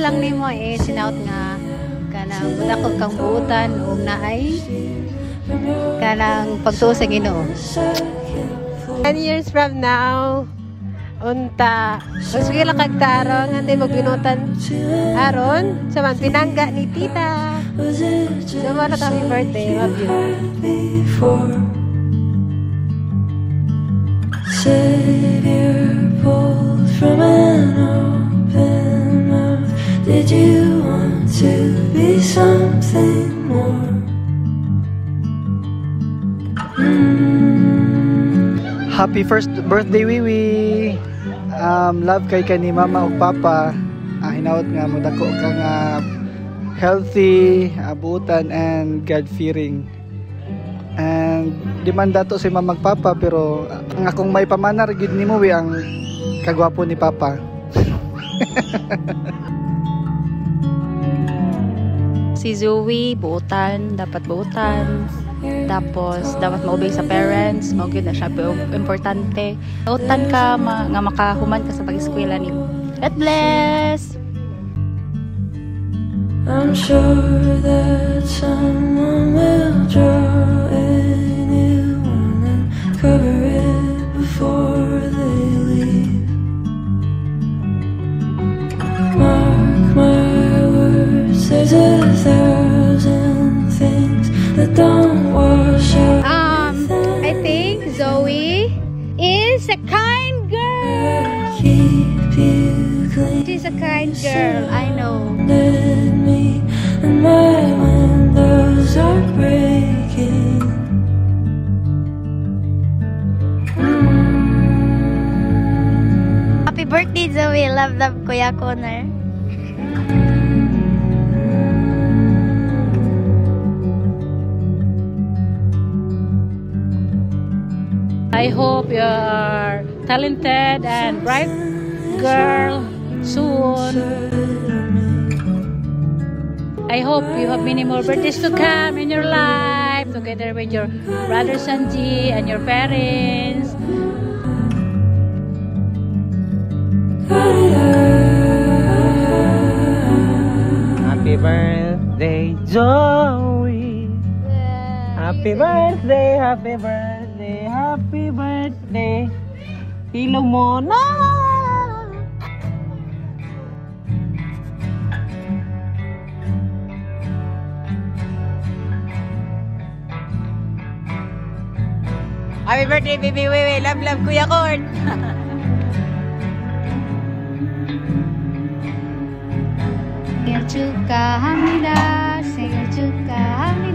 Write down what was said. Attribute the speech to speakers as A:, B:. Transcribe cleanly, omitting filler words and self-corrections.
A: lang nimo sinaut nga kanang wala ko kang buutan o naay kanang pagtuo sa Ginoo.
B: 10 years from now, unta, sige lang kagtarong, hindi magbinutan aron, sa man pinangga ni tita. So, mga happy birthday, love you.
C: Savior pulled from an open mouth. Did you want to be something more?
D: Happy first birthday, Wiwi. Love kay ni mama ug papa. Hinaut nga mo dako ka nga healthy, abutan and God-fearing. And di man dato si mama ug papa pero ang akong may pamanar gid nimo wi ang kagwapo ni papa.
E: Si Zoe, buutan, dapat buutan. Tapos, dapat maubay sa parents. Maugid na siya, importante. Buutan ka, nga makahuman ka sa pag-eskwela ni mo. God bless!
C: I'm sure that someone will draw a new one and cover it before they leave. Mark my words, there's 1,000 things that don't wash out.
A: I think Zoe is a kind girl.
C: Keep you clean.
A: She's a kind girl, I know.
C: Me and my windows are breaking.
E: Happy birthday, Zoe! Love, love, Kuya Connor.
F: I hope you are talented and bright girl soon. I hope you have many more birthdays to come in your life together with your brother Sanji and your parents.
G: Happy birthday, Zoe. Happy birthday, happy birthday, happy birthday. Hilong mo na.
B: Happy birthday, baby Wewe. Love, love, Kuya Corn.
A: 생일 축하합니다. 생일 축하합니다.